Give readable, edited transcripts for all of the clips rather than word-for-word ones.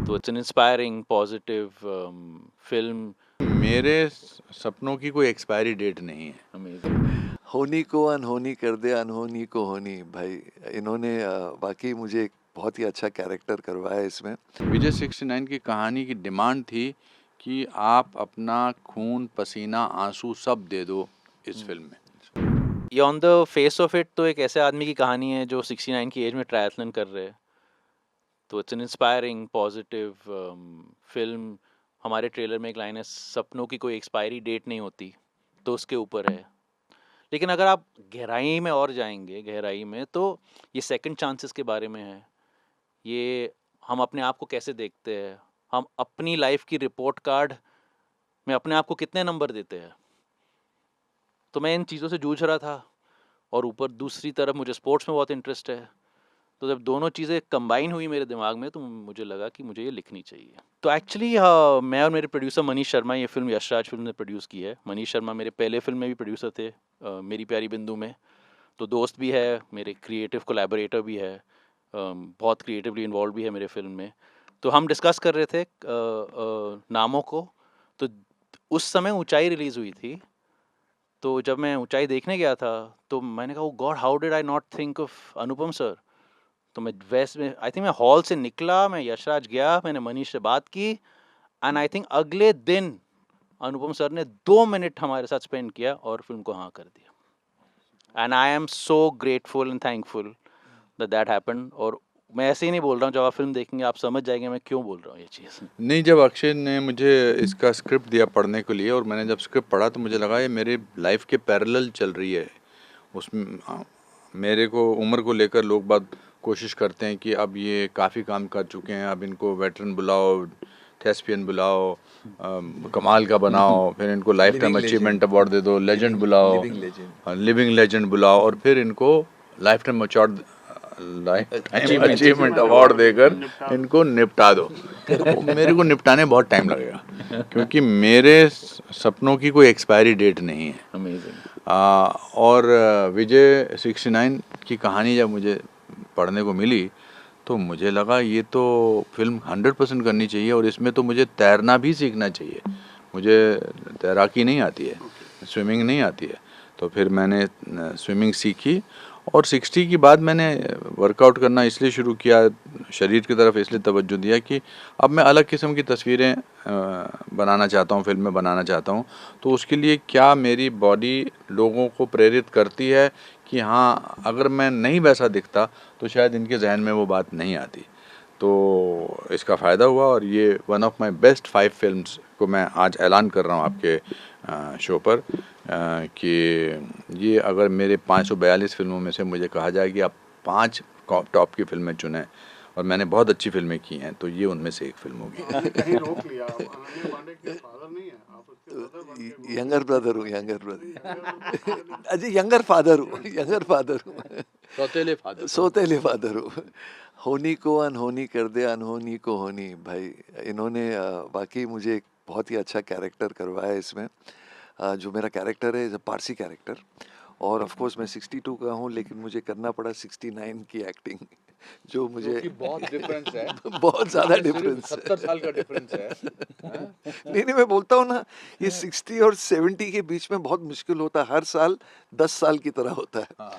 तो it's an inspiring positive film. मेरे सपनों की कोई एक्सपायरी डेट नहीं है। अमेजिंग। होनी को अनहोनी कर दे अनहोनी को होनी। भाई इन्होंने वाकई मुझे एक बहुत ही अच्छा कैरेक्टर करवाया इसमें। विजय 69 की कहानी की डिमांड थी कि आप अपना खून पसीना आंसू सब दे दो इस फिल्म में। ये on the face of it तो एक ऐसे आदमी की कहानी है जो 69 की एज में ट्रायथलन कर रहे हैं। तो it's an inspiring positive film. हमारे ट्रेलर में एक लाइन है, सपनों की कोई एक्सपायरी डेट नहीं होती, तो उसके ऊपर है। लेकिन अगर आप गहराई में और जाएंगे, गहराई में, तो ये सेकंड चांसेस के बारे में है। ये हम अपने आप को कैसे देखते हैं, हम अपनी लाइफ की रिपोर्ट कार्ड में अपने आप को कितने नंबर देते हैं। तो मैं इन चीज़ों से जूझ रहा था, और ऊपर दूसरी तरफ मुझे स्पोर्ट्स में बहुत इंटरेस्ट है। तो जब दोनों चीज़ें कंबाइन हुई मेरे दिमाग में, तो मुझे लगा कि मुझे ये लिखनी चाहिए। तो एक्चुअली मैं और मेरे प्रोड्यूसर मनीष शर्मा, ये फिल्म यशराज फिल्म ने प्रोड्यूस की है। मनीष शर्मा मेरे पहले फिल्म में भी प्रोड्यूसर थे, मेरी प्यारी बिंदु में। तो दोस्त भी है, मेरे क्रिएटिव कोलैबोरेटर भी है, बहुत क्रिएटिवली इन्वॉल्व भी है मेरे फिल्म में। तो हम डिस्कस कर रहे थे नामों को। तो उस समय ऊंचाई रिलीज़ हुई थी। तो जब मैं ऊंचाई देखने गया था, तो मैंने कहा, God how did I not think of Anupam sir. तो मैं वैसे में आई थिंक मैं हॉल से निकला, मैं यशराज गया, मैंने मनीष से बात की, एंड आई थिंक अगले दिन अनुपम सर ने 2 मिनट हमारे साथ स्पेंड किया और फिल्म को हाँ कर दिया। And I am so grateful and thankful that that happened. और मैं ऐसे ही नहीं बोल रहा हूँ, जब आप फिल्म देखेंगे आप समझ जाएंगे मैं क्यों बोल रहा हूँ ये चीज़। नहीं, जब अक्षय ने मुझे इसका स्क्रिप्ट दिया पढ़ने के लिए और मैंने जब स्क्रिप्ट पढ़ा तो मुझे लगा ये मेरे लाइफ के पैरेलल चल रही है। उसमें मेरे को उम्र को लेकर लोग बात कोशिश करते हैं कि अब ये काफ़ी काम कर चुके हैं, अब इनको वेटरन बुलाओ, थेस्पियन बुलाओ, कमाल का बनाओ, फिर इनको लाइफ टाइम अचीवमेंट अवार्ड दे दो, लेजेंड बुलाओ, लिविंग लेजेंड बुलाओ, और फिर इनको लाइफ टाइम अचीवमेंट अवार्ड देकर इनको निपटा दो। तो मेरे को निपटाने बहुत टाइम लगेगा, क्योंकि मेरे सपनों की कोई एक्सपायरी डेट नहीं है। अमेजिंग। और विजय 69 की कहानी जब मुझे पढ़ने को मिली तो मुझे लगा ये तो फिल्म 100% करनी चाहिए, और इसमें तो मुझे तैरना भी सीखना चाहिए। मुझे तैराकी नहीं आती है, स्विमिंग नहीं आती है। तो फिर मैंने स्विमिंग सीखी, और 60 की बाद मैंने वर्कआउट करना इसलिए शुरू किया, शरीर की तरफ इसलिए तवज्जो दिया कि अब मैं अलग किस्म की तस्वीरें बनाना चाहता हूँ, फिल्म में बनाना चाहता हूँ। तो उसके लिए क्या मेरी बॉडी लोगों को प्रेरित करती है कि हाँ, अगर मैं नहीं वैसा दिखता तो शायद इनके जहन में वो बात नहीं आती। तो इसका फ़ायदा हुआ, और ये one of my best 5 films को मैं आज ऐलान कर रहा हूँ आपके शो पर कि ये अगर मेरे 542 फिल्मों में से मुझे कहा जाए कि आप 5 टॉप की फिल्में चुनें, और मैंने बहुत अच्छी फिल्में की हैं, तो ये उनमें से एक फिल्म होगी। कहीं रोक लिया, आप अनन्या पांडे के फादर नहीं है, आप उसके ब्रदर बन के यंगर ब्रदर हूँ, यंगर ब्रदर। अजी यंगर फादर हूँ, यंगर फादर हूँ, सोतेले फादर हूँ। होनी को अनहोनी कर दे अनहोनी को होनी। भाई इन्होंने वाकई मुझे एक बहुत ही अच्छा कैरेक्टर करवाया इसमें। जो मेरा कैरेक्टर है इज़ अ पारसी कैरेक्टर, और ऑफ कोर्स मैं 62 का हूँ, लेकिन मुझे करना पड़ा 69 की एक्टिंग, जो मुझे बहुत डिफरेंस है, बहुत ज़्यादा डिफरेंस है। 70 साल का डिफरेंस है। नहीं नहीं, मैं बोलता हूँ ना, ये 60 और 70 के बीच में बहुत मुश्किल होता है, हर साल 10 साल की तरह होता है।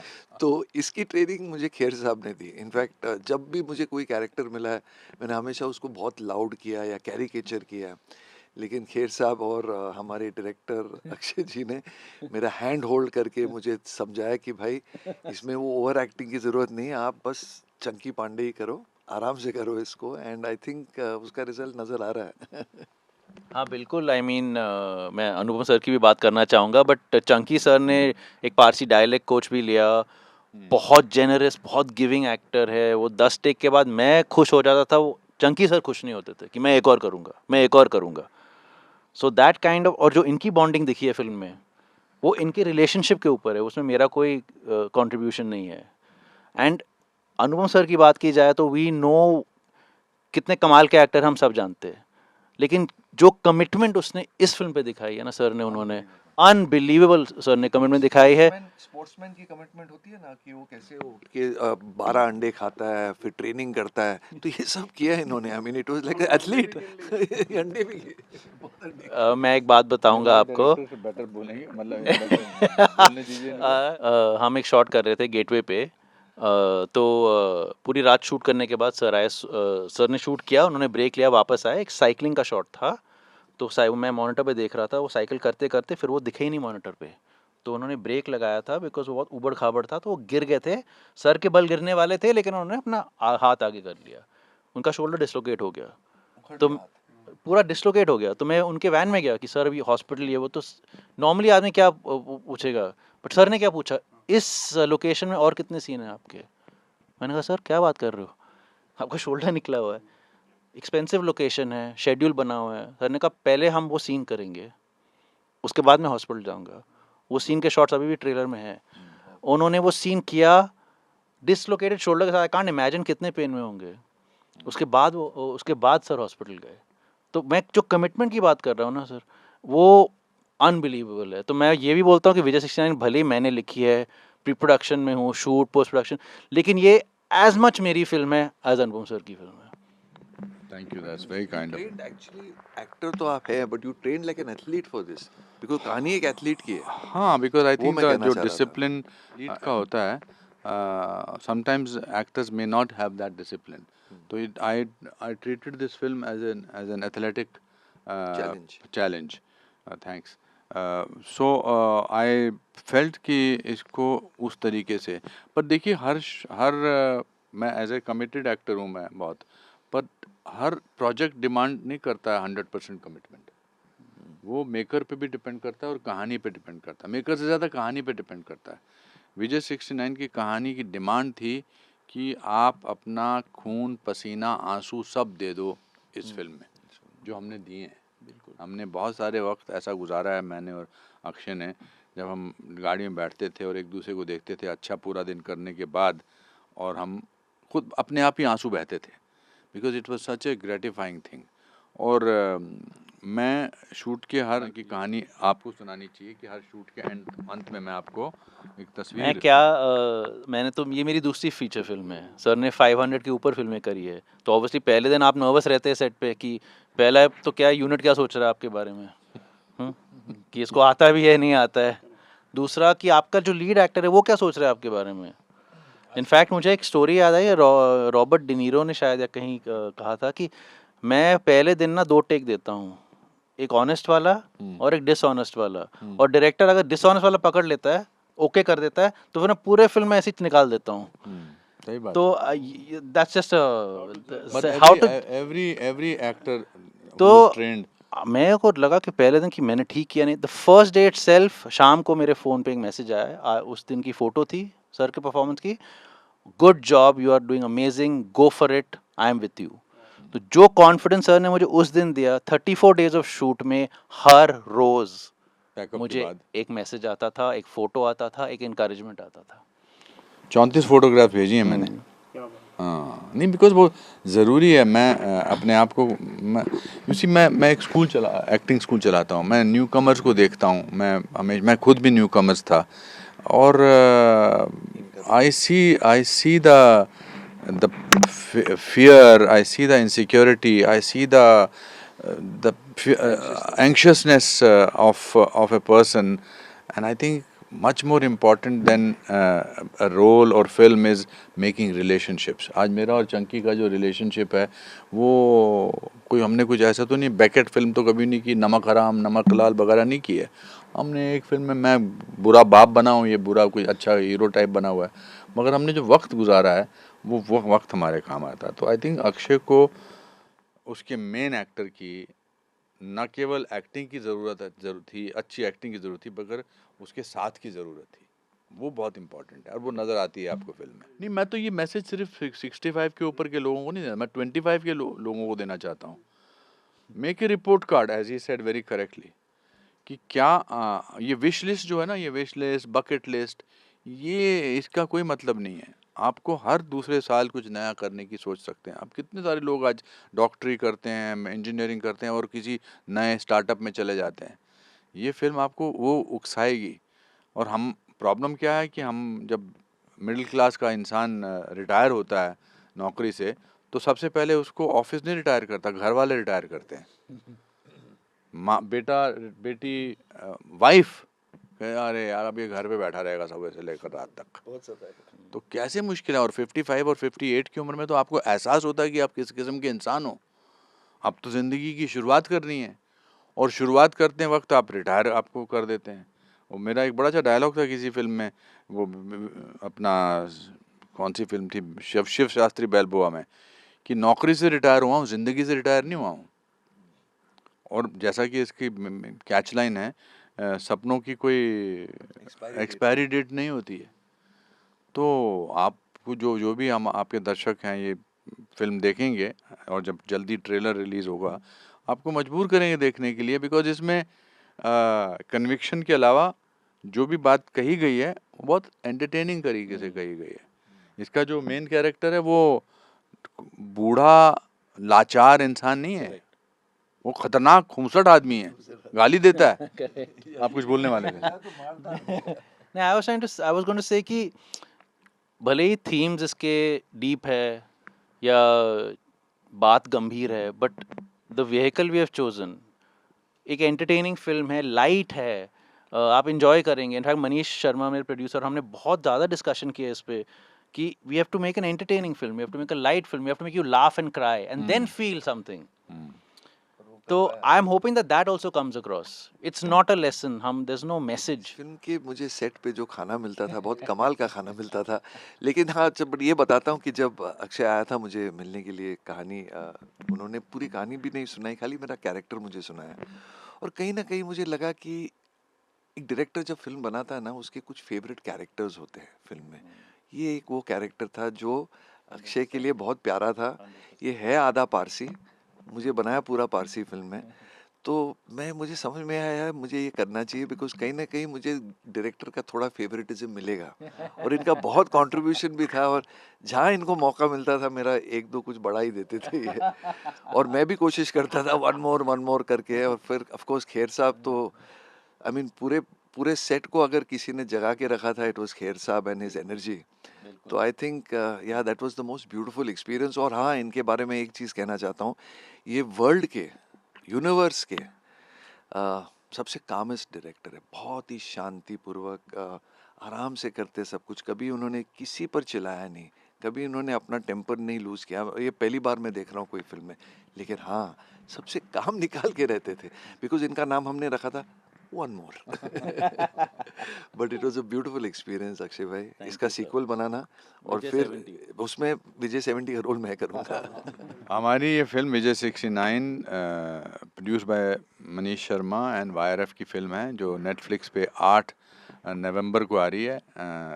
तो इसकी ट्रेनिंग मुझे खेर साहब ने दी। इनफैक्ट जब भी मुझे कोई कैरेक्टर मिला है, मैंने हमेशा उसको बहुत लाउड किया या कैरिकेचर किया, लेकिन खेर साहब और हमारे डायरेक्टर अक्षय जी ने मेरा हैंड होल्ड करके मुझे समझाया कि भाई इसमें वो ओवर एक्टिंग की ज़रूरत नहीं है, आप बस चंकी पांडे ही करो, आराम से करो इसको। एंड आई थिंक उसका रिजल्ट नज़र आ रहा है। हाँ बिल्कुल, आई मीन मैं अनुपम सर की भी बात करना चाहूँगा, बट चंकी सर ने एक पारसी डायलेक्ट कोच भी लिया। बहुत जेनरस, बहुत गिविंग एक्टर है वो। 10 टेक के बाद मैं खुश हो जाता था, वो चंकी सर खुश नहीं होते थे कि मैं एक और करूँगा, मैं एक और करूँगा। सो दैट काइंड ऑफ, और जो इनकी बॉन्डिंग दिखी है फिल्म में, वो इनके रिलेशनशिप के ऊपर है, उसमें मेरा कोई कंट्रीब्यूशन नहीं है। एंड अनुपम सर की बात की जाए तो वी नो कितने कमाल के एक्टर हम सब जानते हैं, लेकिन जो कमिटमेंट उसने इस फिल्म पे दिखाई है ना सर ने, उन्होंने अनबिलीवेबल सर ने कमिटमेंट दिखाई है। स्पोर्ट्समैन की कमिटमेंट होती है ना कि वो कैसे उठ के 12 अंडे खाता है, फिर ट्रेनिंग करता है, तो ये सब किया है इन्होंने। I mean it was like athlete. अंडे भी किए, बहुत अंडे किए। मैं एक बात बताऊंगा आपको। डायरेक्टर से बेटर बोलेंगे, मतलब बेटर बोलने दीजिए इनको। हम एक शॉट कर रहे थे गेटवे पे, तो पूरी रात शूट करने के बाद सर आए, सर ने शूट किया, उन्होंने ब्रेक लिया, वापस आए, एक साइकिलिंग का शॉट था, तो मैं मॉनिटर पे देख रहा था, वो साइकिल करते करते फिर वो दिखे ही नहीं मॉनिटर पे, तो उन्होंने ब्रेक लगाया था बिकॉज वो बहुत ऊबड़ खाबड़ था, तो वो गिर गए थे, सर के बल गिरने वाले थे, लेकिन उन्होंने अपना हाथ आगे कर लिया, उनका शोल्डर डिसलोकेट हो गया, तो पूरा डिसलोकेट हो गया। तो मैं उनके वैन में गया कि सर अभी हॉस्पिटल, ये वो, तो नॉर्मली आदमी क्या पूछेगा, बट सर ने क्या पूछा, इस लोकेशन में और कितने सीन हैं आपके। मैंने कहा सर क्या बात कर रहे हो, आपका शोल्डर निकला हुआ है, एक्सपेंसिव लोकेशन है, शेड्यूल बना हुआ है। सर ने कहा पहले हम वो सीन करेंगे, उसके बाद मैं हॉस्पिटल जाऊंगा। वो सीन के शॉट्स अभी भी ट्रेलर में है। उन्होंने वो सीन किया डिसलोकेटेड शोल्डर के साथ, आई कांट इमेजिन कितने पेन में होंगे। उसके बाद सर हॉस्पिटल गए। तो मैं जो कमिटमेंट की बात कर रहा हूँ ना सर, वो अनबिलीवेबल है। तो मैं ये भी बोलता हूँ कि विजय 69 भले ही मैंने लिखी है, प्री प्रोडक्शन में हूँ, शूट पोस्ट प्रोडक्शन, लेकिन ये एज मच मेरी फिल्म है एज अनुपम सर की फिल्म है। Thank you, that's very kind of. Trained actually, actor तो आप है, but you train like an athlete for this, because कहानी एक एथलीट की है। हाँ, बिकॉज आई वो थिंक मैं कहना जो चाह रहा था। डिसिप्लिन लीड का होता है, sometimes actors may not have that discipline, तो I treated this film as an athletic Challenge. Challenge. Thanks. So I felt कि इसको उस तरीके से, पर देखिए मैं एज ए कमिटेड एक्टर हूँ मैं बहुत, पर हर प्रोजेक्ट डिमांड नहीं करता है 100% कमिटमेंट। वो मेकर पे भी डिपेंड करता है और कहानी पे डिपेंड करता है, मेकर से ज़्यादा कहानी पे डिपेंड करता है। विजय 69 की कहानी की डिमांड थी कि आप अपना खून पसीना आंसू सब दे दो इस फिल्म में, जो हमने दिए हैं। बिल्कुल, हमने बहुत सारे वक्त ऐसा गुजारा है, मैंने और अक्षय ने, जब हम गाड़ी में बैठते थे और एक दूसरे को देखते थे अच्छा पूरा दिन करने के बाद, और हम खुद अपने आप ही आंसू बहते थे, because it was such A gratifying thing. और मैं शूट के हर की कहानी आपको सुनानी चाहिए कि हर शूट के अंत में मैं आपको एक मैं तस्वीर क्या मैंने तो, ये मेरी दूसरी फीचर फिल्म है, सर ने 500 के ऊपर फिल्में करी है, तो ऑब्वियसली पहले दिन आप नर्वस रहते हैं सेट पे कि पहला तो क्या यूनिट क्या सोच रहा है आपके बारे में, हम्म? कि इसको आता भी है नहीं आता है। दूसरा कि आपका जो लीड एक्टर है वो क्या सोच रहा है आपके बारे में। इनफैक्ट मुझे एक स्टोरी याद आई, रॉबर्ट डिनीरो ने शायद या कहीं कहा था कि मैं पहले दिन ना 2 टेक देता हूँ, एक ऑनेस्ट वाला और एक डिसऑनेस्ट वाला, और डायरेक्टर अगर डिसऑनेस्ट वाला पकड़ लेता है, ओके कर देता है, तो फिर मैं पूरे फिल्म में ऐसे ही निकाल देता हूँ। सही बात। तो that's just but how to. Every actor तो ट्रेंड। मेरे को लगा कि पहले दिन कि मैंने ठीक किया नहीं, द फर्स्ट डे इटसेल्फ शाम को मेरे फ़ोन पे एक मैसेज आया, उस दिन की फ़ोटो थी सर के परफॉर्मेंस की, good job, you are doing amazing, go for it, I am with you. तो जो कॉन्फिडेंस सर ने मुझे उस दिन दिया, 34 डेज ऑफ शूट में हर रोज पैकअप के मुझे बाद एक मैसेज आता था, एक फोटो आता था, एक इनकरेजमेंट आता था। 34 फोटोग्राफ भेजी है मैंने। हाँ, नहीं, बिकॉज वो ज़रूरी है। मैं अपने आप को मैं एक एक्टिंग स्कूल चलाता हूँ, मैं न्यू कमर्स को देखता हूँ, मैं खुद भी न्यू कमर्स था, और I see the fear, I see the insecurity, I see the anxiousness of a person, and I think much more important than a role or film is making relationships. आज मेरा और चंकी का जो relationship है वो हमने कुछ ऐसा तो नहीं, बैकेट फिल्म तो कभी नहीं की, नमक हराम नमक लाल वगैरह नहीं की है हमने। एक फिल्म में मैं बुरा बाप बना हूँ, ये बुरा कोई अच्छा हीरो टाइप बना हुआ है, मगर हमने जो वक्त गुजारा है वो वक्त हमारे काम आता है। तो आई थिंक अक्षय को उसके मेन एक्टर की न केवल एक्टिंग की ज़रूरत थी, अच्छी एक्टिंग की ज़रूरत थी, मगर उसके साथ की ज़रूरत थी। वो बहुत इंपॉर्टेंट है और वो नज़र आती है आपको फिल्म में। नहीं, मैं तो ये मैसेज सिर्फ 65 के ऊपर के लोगों को नहीं देना, मैं 25 के लोगों को देना चाहता हूँ। Make a report card, as he said very correctly, कि क्या ये विश लिस्ट जो है ना, ये विश लिस्ट, बकेट लिस्ट, ये इसका कोई मतलब नहीं है। आपको हर दूसरे साल कुछ नया करने की सोच सकते हैं आप। कितने सारे लोग आज डॉक्टरी करते हैं, इंजीनियरिंग करते हैं और किसी नए स्टार्टअप में चले जाते हैं। ये फ़िल्म आपको वो उकसाएगी। और हम प्रॉब्लम क्या है कि हम जब मिडिल क्लास का इंसान रिटायर होता है नौकरी से, तो सबसे पहले उसको ऑफ़िस नहीं रिटायर करता, घर वाले रिटायर करते हैं। माँ बेटा बेटी वाइफ अरे यार अब ये घर पे बैठा रहेगा सुबह से लेकर रात तक। बहुत सताए। तो कैसे मुश्किल है। और 55 और 58 की उम्र में तो आपको एहसास होता है कि आप किस किस्म के इंसान हो। अब तो ज़िंदगी की शुरुआत करनी है और शुरुआत करते वक्त आप रिटायर आपको कर देते हैं। और मेरा एक बड़ा अच्छा डायलॉग था किसी फ़िल्म में, वो अपना कौन सी फ़िल्म थी, शिव शास्त्री बैल्बोआ में, कि नौकरी से रिटायर हुआ हूँ, ज़िंदगी से रिटायर नहीं हुआ हूँ। और जैसा कि इसकी कैच लाइन है, सपनों की कोई एक्सपायरी डेट नहीं होती है। तो आपको जो जो भी हम आपके दर्शक हैं ये फिल्म देखेंगे और जब जल्दी ट्रेलर रिलीज़ होगा आपको मजबूर करेंगे देखने के लिए, बिकॉज इसमें कन्विक्शन के अलावा जो भी बात कही गई है वो बहुत एंटरटेनिंग तरीके से कही गई है। इसका जो मेन कैरेक्टर है वो बूढ़ा लाचार इंसान नहीं है, वो खतरनाक खूंसट आदमी है, गाली देता है। आप कुछ बोलने वाले थे। नहीं, आई वाज गोइंग टू से कि भले ही थीम्स इसके डीप है या बात गंभीर है, but the vehicle we have chosen एक एंटरटेनिंग फिल्म है, लाइट है, आप इंजॉय करेंगे। इनफैक्ट मनीष शर्मा मेरे प्रोड्यूसर, हमने बहुत ज़्यादा डिस्कशन किया इस पे कि we have to make an entertaining film, we have to make a light film, we have to make you laugh and cry and then feel something. तो I am hoping that that also comes across. It's not a lesson, हम there is no इस message. Film के मुझे set पे जो खाना मिलता था बहुत कमाल का खाना मिलता था। लेकिन हाँ, जब ये बताता हूँ कि जब अक्षय आया था मुझे मिलने के लिए, कहानी उन्होंने पूरी कहानी भी नहीं सुनाई, खाली मेरा कैरेक्टर मुझे सुनाया। और कहीं ना कहीं मुझे लगा कि एक डायरेक्टर जब फिल्म बनाता है ना, उसके कुछ फेवरेट कैरेक्टर्स होते हैं फिल्म में। ये एक वो कैरेक्टर था जो अक्षय के लिए बहुत प्यारा था। ये है आधा पारसी, मुझे बनाया पूरा पारसी फिल्म में। तो मुझे समझ में आया मुझे ये करना चाहिए, बिकॉज कहीं ना कहीं मुझे डायरेक्टर का थोड़ा फेवरेटिज्म मिलेगा और इनका बहुत कंट्रीब्यूशन भी था। और जहाँ इनको मौका मिलता था मेरा एक दो कुछ बड़ा ही देते थे ये। और मैं भी कोशिश करता था वन मोर करके। और फिर ऑफ कोर्स खेर साहब तो आई मीन पूरे पूरे सेट को अगर किसी ने जगा के रखा था, इट वाज खेर साहब एंड हिज एनर्जी। तो आई थिंक या that was the most beautiful experience. और हाँ, इनके बारे में एक चीज़ कहना चाहता हूँ, ये वर्ल्ड के यूनिवर्स के सबसे कामेस्ट डायरेक्टर है। बहुत ही शांतिपूर्वक आराम से करते सब कुछ। कभी उन्होंने किसी पर चिल्लाया नहीं, कभी उन्होंने अपना टेम्पर नहीं लूज किया। ये पहली बार मैं देख रहा हूँ कोई फिल्म में। लेकिन हाँ, सबसे काम निकाल के रहते थे, बिकॉज इनका नाम हमने रखा था one more. But it was a beautiful experience Akshay भाई। इसका सीक्वल बनाना और विजय फिर 70। उसमें विजय 70 का रोल मैं करूँगा। हमारी ये film Vijay 69 produce by Manish Sharma and YRF की फिल्म है, जो नेटफ्लिक्स पे 8 नवंबर को आ रही है,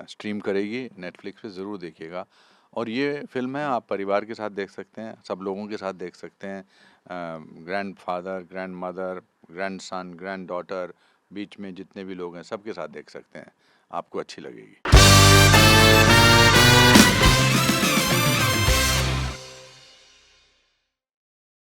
स्ट्रीम करेगी नेटफ्लिक्स पे, ज़रूर देखिएगा। और ये फिल्म है आप परिवार के साथ देख सकते हैं, सब लोगों के साथ देख सकते हैं, grandfather, grandmother, grandson, granddaughter, बीच में जितने भी लोग हैं सबके साथ देख सकते हैं, आपको अच्छी लगेगी।